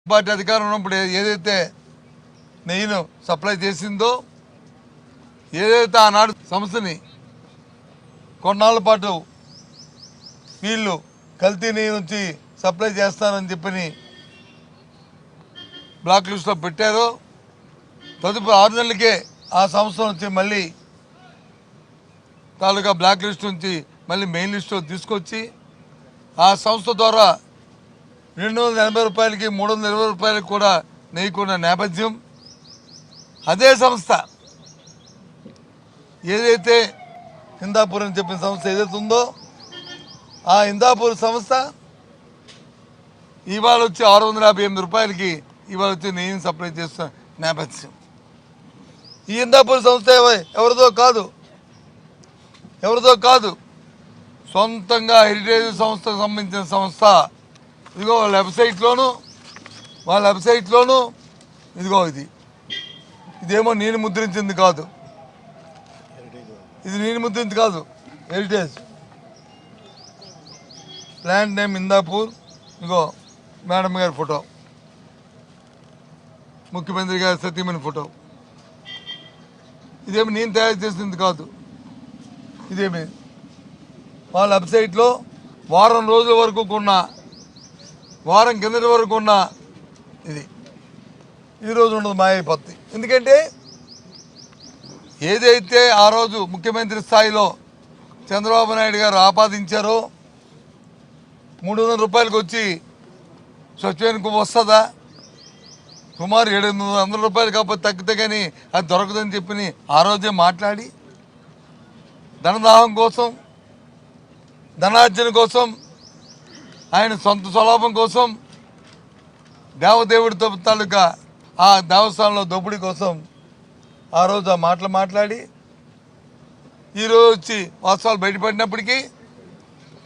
Party అధికారం ఉన్నప్పుడు ఏదైతే నెయ్యిను సప్లై చేసిందో, ఏదైతే ఆనాడు సంస్థని కొన్నాళ్ళ పాటు వీళ్ళు కల్తీ నెయ్యి నుంచి సప్లై చేస్తానని చెప్పని బ్లాక్ లిస్ట్లో పెట్టారో, తదుపరి 6 నెలలకే ఆ సంస్థ నుంచి మళ్ళీ తాలూకా బ్లాక్ లిస్ట్ నుంచి మళ్ళీ మెయిన్ లిస్ట్లో తీసుకొచ్చి ఆ సంస్థ ద్వారా 280 రూపాయలకి 320 రూపాయలకి కూడా నెయ్యికున్న నేపథ్యం. అదే సంస్థ ఏదైతే హిందాపూర్ అని చెప్పిన సంస్థ ఏదైతే ఉందో, ఆ హిందాపూర్ సంస్థ ఇవాళ వచ్చి 658 రూపాయలకి ఇవాళ వచ్చి నెయ్యిని సప్లై చేస్తున్న నేపథ్యం. ఈ హిందాపూర్ సంస్థ ఎవరిదో కాదు, సొంతంగా హెరిటేజ్ సంస్థకు సంబంధించిన సంస్థ. ఇదిగో వాళ్ళ వెబ్సైట్లోను ఇదిగో ఇదేమో నేను ముద్రించింది కాదు, హెరిటేజ్ ప్లాంట్ నేమ్ హిందాపూర్. ఇదిగో మేడం గారి ఫోటో, ముఖ్యమంత్రి గారి సతీమణి ఫోటో. ఇదేమి నేను తయారు చేసింది కాదు, ఇదేమి వాళ్ళ వెబ్సైట్లో వారం రోజుల వరకు వారం కిందటి వరకు ఉన్న ఇది ఈరోజు ఉండదు, మాయైపోద్ది. ఎందుకంటే ఏదైతే ఆ రోజు ముఖ్యమంత్రి స్థాయిలో చంద్రబాబు నాయుడు గారు ఆపాదించారో 300 రూపాయలకు వచ్చి స్వచ్ఛమైన వస్తుందా, సుమారు 700 రూపాయలు కాకపోతే తగ్గితే కానీ అది దొరకదని చెప్పి ఆ రోజే మాట్లాడి ధనదాహం కోసం, ధనార్జన కోసం, ఆయన సొంత స్వలాభం కోసం, దేవదేవుడి తాలూకా ఆ దేవస్థానంలో దోపిడీ కోసం ఆ రోజు ఆ మాటలు మాట్లాడి ఈరోజు వచ్చి వాస్తవాలు బయటపడినప్పటికీ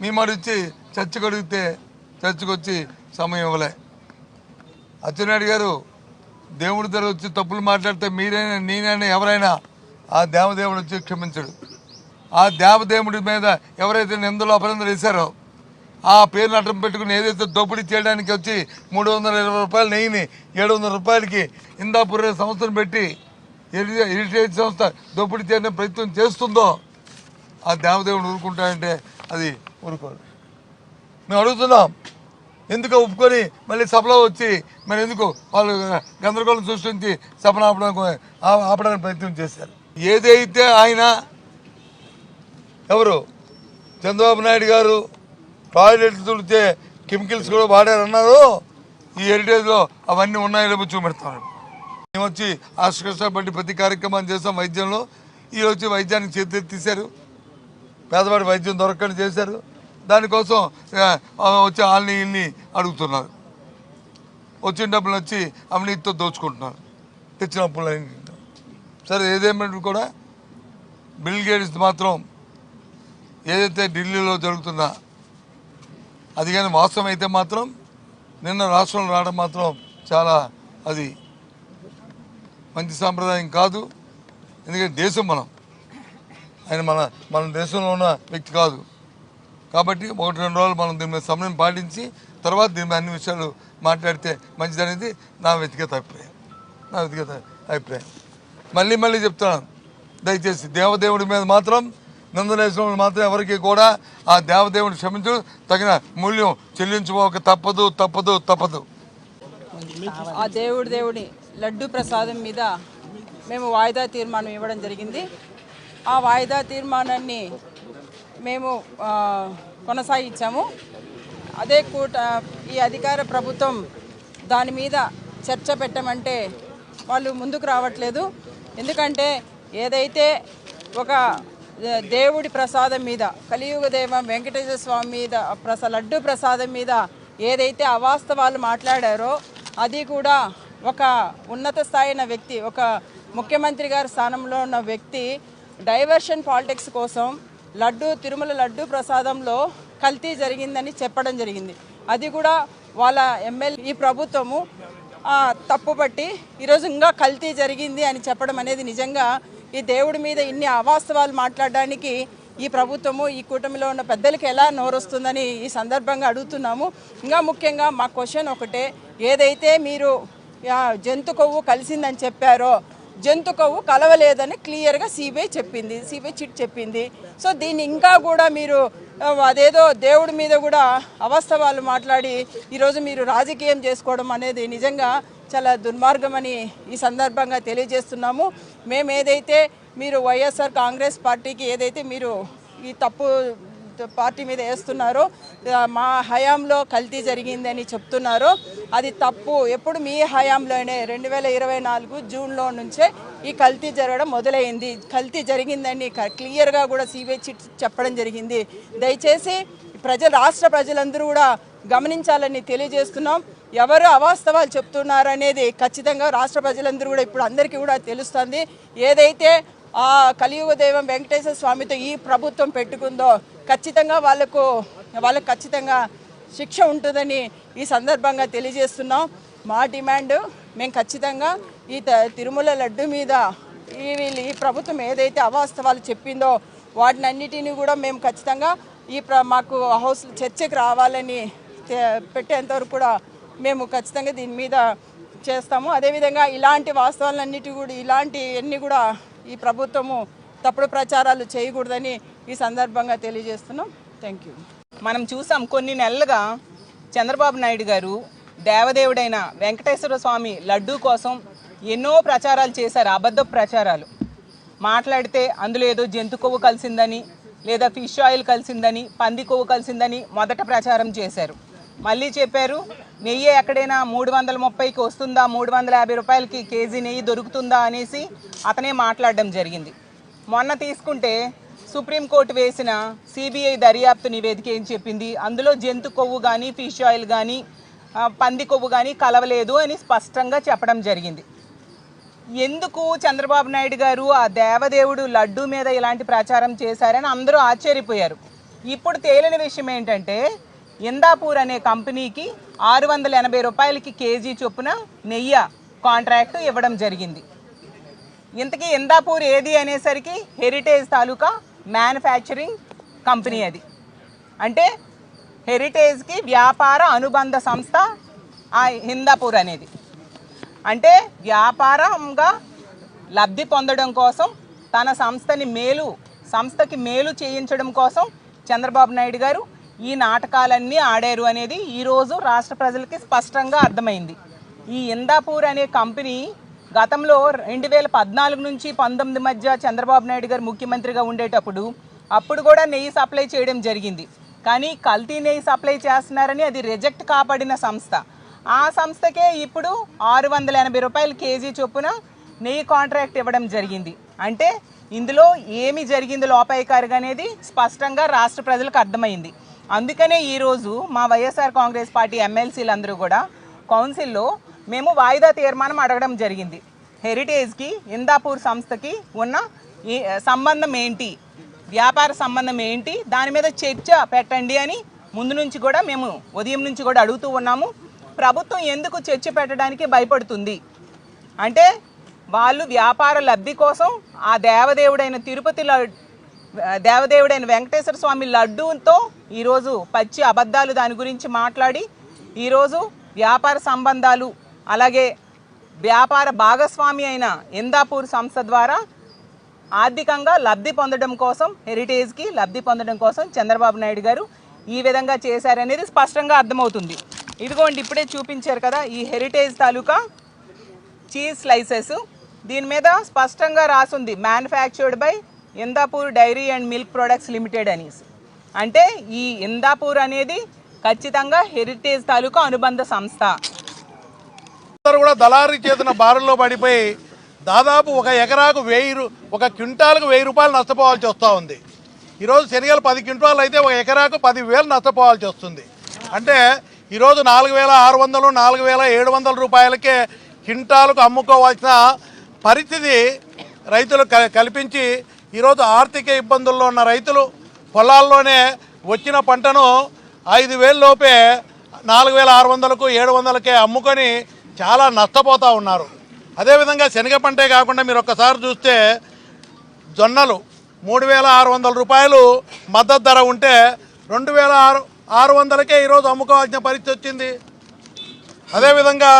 మీ మాట వచ్చి చర్చకు అడిగితే చర్చకు వచ్చి సమయం ఇవ్వలే. అచ్చెన్నాయుడు గారు దేవుడి దగ్గర వచ్చి తప్పులు మాట్లాడితే మీరైనా నేనైనా ఎవరైనా ఆ దేవదేవుడు వచ్చి క్షమించడు. ఆ దేవదేవుడి మీద ఎవరైతే నిందలు అపనిందలు వేశారో ఆ పేరును అడ్డం పెట్టుకుని ఏదైతే దోపిడీ చేయడానికి వచ్చి 320 రూపాయల నెయ్యిని 700 రూపాయలకి హిందాపూర్ సంస్థను పెట్టి హెరిటేజ్ సంస్థ దోపిడీ చేయడం ప్రయత్నం చేస్తుందో ఆ దేవదేవుడు ఊరుకుంటాడంటే అది ఊరుకోరు. మేము అడుగుతున్నాం, ఎందుకు ఒప్పుకొని మళ్ళీ సభలో వచ్చి మరి ఎందుకు వాళ్ళు గందరగోళం సృష్టించి సభను ఆపడానికి ప్రయత్నం చేశారు. ఏదైతే ఆయన ఎవరు చంద్రబాబు నాయుడు గారు టాయిలెట్లు తుడితే కెమికల్స్ కూడా వాడారన్నారు, ఈ హెరిటేజ్లో అవన్నీ ఉన్నాయో చూపెడతారు. మేము వచ్చి కష్టపడి ప్రతి కార్యక్రమాన్ని చేస్తాం. వైద్యంలో ఈ వచ్చి వైద్యానికి చేతెత్తేసారు, పేదవాడి వైద్యం దొరకని చేశారు. దానికోసం వచ్చి వాళ్ళని ఇల్ని అడుగుతున్నారు, వచ్చిన డబ్బులు వచ్చి అవినీతితో దోచుకుంటున్నారు, తెచ్చిన అప్పులు. సరే ఏదేమైనా కూడా బిల్ గేట్స్ మాత్రం ఏదైతే ఢిల్లీలో జరుగుతుందా అది కానీ వాస్తవం అయితే మాత్రం నిన్న రాష్ట్రంలో రావడం మాత్రం చాలా అది మంచి సాంప్రదాయం కాదు. ఎందుకంటే దేశం ఆయన మన దేశంలో ఉన్న వ్యక్తి కాదు కాబట్టి 1-2 రోజులు మనం దీని మీద సమయం పాటించి తర్వాత దీని మీద అన్ని విషయాలు మాట్లాడితే మంచిదనేది నా వ్యక్తిగత అభిప్రాయం. మళ్ళీ చెప్తున్నాను, దయచేసి దేవదేవుడి మీద మాత్రం నిందలేసిన మాత్రం ఎవరికి కూడా ఆ దేవదేవుని క్షమించడం, తగిన మూల్యం చెల్లించుకోక తప్పదు. ఆ దేవుడి లడ్డు ప్రసాదం మీద మేము వాయిదా తీర్మానం ఇవ్వడం జరిగింది. ఆ వాయిదా తీర్మానాన్ని మేము కొనసాగించాము. అదే ఈ అధికార ప్రభుత్వం దాని మీద చర్చ పెట్టమంటే వాళ్ళు ముందుకు రావట్లేదు. ఎందుకంటే ఏదైతే ఒక దేవుడి ప్రసాదం మీద, కలియుగ దైవం వెంకటేశ్వర స్వామి మీద లడ్డు ప్రసాదం మీద ఏదైతే అవాస్తవాలు మాట్లాడారో అది కూడా ఒక ఉన్నత స్థాయిన వ్యక్తి, ఒక ముఖ్యమంత్రి గారి స్థానంలో ఉన్న వ్యక్తి డైవర్షన్ పాలిటిక్స్ కోసం తిరుమల లడ్డు ప్రసాదంలో కల్తీ జరిగిందని చెప్పడం జరిగింది. అది కూడా వాళ్ళ ఎమ్మెల్యే ఈ ప్రభుత్వము తప్పుపట్టి ఈరోజు ఇంకా కల్తీ జరిగింది అని చెప్పడం అనేది నిజంగా ఈ దేవుడి మీద ఇన్ని అవాస్తవాలు మాట్లాడడానికి ఈ ప్రభుత్వము ఈ కూటమిలో ఉన్న పెద్దలకి ఎలా నోరొస్తుందని ఈ సందర్భంగా అడుగుతున్నాము. ఇంకా ముఖ్యంగా మా క్వశ్చన్ ఒకటే, ఏదైతే మీరు జంతు కొవ్వు కలిసిందని చెప్పారో జంతు కొవ్వు కలవలేదని క్లియర్గా సిబిఐ చెప్పింది, సిబిఐ చిట్ చెప్పింది. సో దీన్ని ఇంకా కూడా మీరు అదేదో దేవుడి మీద కూడా అవాస్తవాలు మాట్లాడి ఈరోజు మీరు రాజకీయం చేసుకోవడం అనేది నిజంగా చాలా దుర్మార్గమని ఈ సందర్భంగా తెలియజేస్తున్నాము. మేము ఏదైతే మీరు వైఎస్ఆర్ కాంగ్రెస్ పార్టీకి ఏదైతే మీరు ఈ తప్పు పార్టీ మీద వేస్తున్నారో, మా హయాంలో కల్తీ జరిగిందని చెప్తున్నారో అది తప్పు. ఎప్పుడు మీ హయాంలోనే 2024 జూన్లో నుంచే ఈ కల్తీ జరగడం మొదలైంది. కల్తీ జరిగిందని క్లియర్గా కూడా సిబిఐ చిట్ చెప్పడం జరిగింది. దయచేసి రాష్ట్ర ప్రజలందరూ కూడా గమనించాలని తెలియజేస్తున్నాం. ఎవరు అవాస్తవాలు చెప్తున్నారనేది ఖచ్చితంగా రాష్ట్ర ప్రజలందరూ కూడా ఇప్పుడు అందరికీ కూడా తెలుస్తుంది. ఏదైతే ఆ కలియుగ దైవం వెంకటేశ్వర స్వామితో ఈ ప్రభుత్వం పెట్టుకుందో ఖచ్చితంగా వాళ్ళకు ఖచ్చితంగా శిక్ష ఉంటుందని ఈ సందర్భంగా తెలియజేస్తున్నాం. మా డిమాండ్ మేము ఖచ్చితంగా ఈ తిరుమల లడ్డు మీద ఈ ప్రభుత్వం ఏదైతే అవాస్తవాలు చెప్పిందో వాటినన్నిటినీ కూడా మేము ఖచ్చితంగా మాకు హౌస్ చర్చకు రావాలని పెట్టేంతవరకు కూడా మేము ఖచ్చితంగా దీని మీద చేస్తాము. అదేవిధంగా ఇలాంటి వాస్తవాలన్నిటి కూడా ఇలాంటివన్నీ కూడా ఈ ప్రభుత్వము తప్పుడు ప్రచారాలు చేయకూడదని ఈ సందర్భంగా తెలియజేస్తున్నాం. Thank you. మనం చూసాం కొన్ని నెలలుగా చంద్రబాబు నాయుడు గారు దేవదేవుడైన వెంకటేశ్వర స్వామి లడ్డూ కోసం ఎన్నో ప్రచారాలు చేశారు, అబద్ధ ప్రచారాలు. మాట్లాడితే అందులో ఏదో జంతు కొవ్వు కలిసిందని, లేదా ఫిష్ ఆయిల్ కలిసిందని, పంది కొవ్వు కలిసిందని మొదట ప్రచారం చేశారు. మళ్ళీ చెప్పారు నెయ్యి ఎక్కడైనా 330కి వస్తుందా, 350 రూపాయలకి కేజీ నెయ్యి దొరుకుతుందా అనేసి అతనే మాట్లాడడం జరిగింది. మొన్న తీసుకుంటే సుప్రీంకోర్టు వేసిన సిబిఐ దర్యాప్తు నివేదిక ఏం చెప్పింది, అందులో జంతు కొవ్వు కానీ ఫిష్ ఆయిల్ కానీ పంది కొవ్వు కానీ కలవలేదు అని స్పష్టంగా చెప్పడం జరిగింది. ఎందుకు చంద్రబాబు నాయుడు గారు ఆ దేవదేవుడు లడ్డు మీద ఇలాంటి ప్రచారం చేశారని అందరూ ఆశ్చర్యపోయారు. ఇప్పుడు తేలిన విషయం ఏంటంటే ఇందాపూర్ అనే కంపెనీకి 680 రూపాయలకి కేజీ చొప్పున నెయ్యి కాంట్రాక్టు ఇవ్వడం జరిగింది. ఇంతకీ ఇందాపూర్ ఏది అనేసరికి హెరిటేజ్ తాలూకా మ్యానుఫ్యాక్చరింగ్ కంపెనీ అది. అంటే హెరిటేజ్కి వ్యాపార అనుబంధ సంస్థ ఆ హిందాపూర్ అనేది. అంటే వ్యాపారంగా లబ్ధి పొందడం కోసం తన సంస్థకి మేలు చేయించడం కోసం చంద్రబాబు నాయుడు గారు ఈ నాటకాలన్నీ ఆడారు అనేది ఈరోజు రాష్ట్ర ప్రజలకి స్పష్టంగా అర్థమైంది. ఈ ఇందాపూర్ అనే కంపెనీ గతంలో 2014 నుంచి 19 మధ్య చంద్రబాబు నాయుడు గారు ముఖ్యమంత్రిగా ఉండేటప్పుడు అప్పుడు కూడా నెయ్యి సప్లై చేయడం జరిగింది. కానీ కల్తీ నెయ్యి సప్లై చేస్తున్నారని అది రిజెక్ట్ కాపాడిన సంస్థ. ఆ సంస్థకే ఇప్పుడు 680 రూపాయల కేజీ చొప్పున నెయ్యి కాంట్రాక్ట్ ఇవ్వడం జరిగింది. అంటే ఇందులో ఏమి జరిగింది లోపాయికారిగా అనేది స్పష్టంగా రాష్ట్ర ప్రజలకు అర్థమైంది. అందుకనే ఈరోజు మా వైఎస్ఆర్ కాంగ్రెస్ పార్టీ ఎమ్మెల్సీలందరూ కూడా కౌన్సిల్లో మేము వాయిదా తీర్మానం అడగడం జరిగింది. హెరిటేజ్కి ఇందాపూర్ సంస్థకి ఉన్న ఈ సంబంధం ఏంటి, వ్యాపార సంబంధం ఏంటి, దాని మీద చర్చ పెట్టండి అని ముందు నుంచి కూడా మేము ఉదయం నుంచి కూడా అడుగుతూ ఉన్నాము. ప్రభుత్వం ఎందుకు చర్చ పెట్టడానికి భయపడుతుంది అంటే వాళ్ళు వ్యాపార లబ్ధి కోసం ఆ దేవదేవుడైన వెంకటేశ్వర స్వామి లడ్డూతో ఈరోజు పచ్చి అబద్ధాలు దాని గురించి మాట్లాడి ఈరోజు వ్యాపార సంబంధాలు అలాగే వ్యాపార భాగస్వామి అయిన ఇందాపూర్ సంస్థ ద్వారా ఆర్థికంగా లబ్ధి పొందడం కోసం, హెరిటేజ్కి లబ్ధి పొందడం కోసం చంద్రబాబు నాయుడు గారు ఈ విధంగా చేశారనేది స్పష్టంగా అర్థమవుతుంది. ఇదిగోండి ఇప్పుడే చూపించారు కదా ఈ హెరిటేజ్ తాలూకా చీజ్ స్లైసెస్, దీని మీద స్పష్టంగా రాసుంది manufactured by Indapur dairy and milk products limited అనేసి. అంటే ఈ ఇందాపూర్ అనేది ఖచ్చితంగా హెరిటేజ్ తాలూకా అనుబంధ సంస్థ. అందరూ కూడా దళారీ చేతున్న బారుల్లో పడిపోయి దాదాపు ఒక ఎకరాకు 1000 ఒక క్వింటాలకు 1000 రూపాయలు నష్టపోవాల్సి వస్తూ ఉంది. ఈరోజు శనగలు 10 క్వింటాలు అయితే ఒక ఎకరాకు 10,000 నష్టపోవాల్సి వస్తుంది. అంటే ఈరోజు 4,600 4,700 రూపాయలకే క్వింటాలకు అమ్ముకోవాల్సిన పరిస్థితి రైతులు కల్పించి ఈరోజు ఆర్థిక ఇబ్బందుల్లో ఉన్న రైతులు పొలాల్లోనే వచ్చిన పంటను 5,000 లోపే 4,600కు 700కే అమ్ముకొని చాలా నష్టపోతూ ఉన్నారు. అదేవిధంగా శనగ పంటే కాకుండా మీరు ఒక్కసారి చూస్తే జొన్నలు 3,600 రూపాయలు మద్దతు ధర ఉంటే 2,600కే ఈరోజు అమ్ముకోవాల్సిన పరిస్థితి వచ్చింది. అదేవిధంగా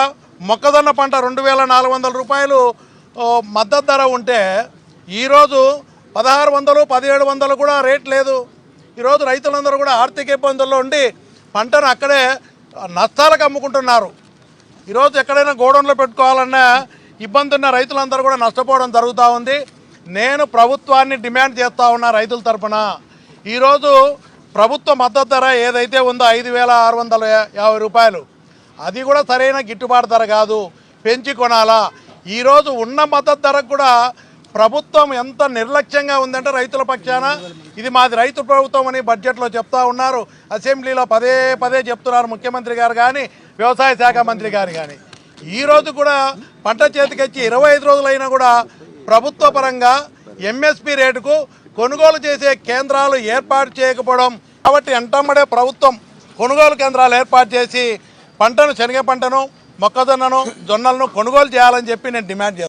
మొక్కజొన్న పంట 2,400 రూపాయలు మద్దతు ధర ఉంటే ఈరోజు 1,600, 1,700 కూడా రేట్ లేదు. ఈరోజు రైతులందరూ కూడా ఆర్థిక ఇబ్బందుల్లో ఉండి పంటను అక్కడే నష్టాలకు అమ్ముకుంటున్నారు. ఈరోజు ఎక్కడైనా గోడౌన్లో పెట్టుకోవాలన్నా ఇబ్బంది ఉన్న రైతులందరూ కూడా నష్టపోవడం జరుగుతూ ఉంది. నేను ప్రభుత్వాన్ని డిమాండ్ చేస్తూ ఉన్నా రైతుల తరఫున, ఈరోజు ప్రభుత్వ మద్దతు ధర ఏదైతే ఉందో 5,650 రూపాయలు, అది కూడా సరైన గిట్టుబాటు ధర కాదు, పెంచి కొనాలా. ఈరోజు ఉన్న మద్దతు ధరకు కూడా ప్రభుత్వం ఎంత నిర్లక్ష్యంగా ఉందంటే రైతుల పక్షాన ఇది మాది రైతు ప్రభుత్వం అని బడ్జెట్లో చెప్తా ఉన్నారు. అసెంబ్లీలో పదే పదే చెప్తున్నారు ముఖ్యమంత్రి గారు కానీ వ్యవసాయ శాఖ మంత్రి గారు కానీ. ఈరోజు కూడా పంట చేతికొచ్చి 25 రోజులైనా కూడా ప్రభుత్వ పరంగా ఎంఎస్పి రేటుకు కొనుగోలు చేసే కేంద్రాలు ఏర్పాటు చేయకపోవడం. కాబట్టి ఎంటమ్మడే ప్రభుత్వం కొనుగోలు కేంద్రాలు ఏర్పాటు చేసి పంటను, శనగ పంటను, మొక్కజొన్నను, జొన్నలను కొనుగోలు చేయాలని చెప్పి నేను డిమాండ్ చేస్తాను.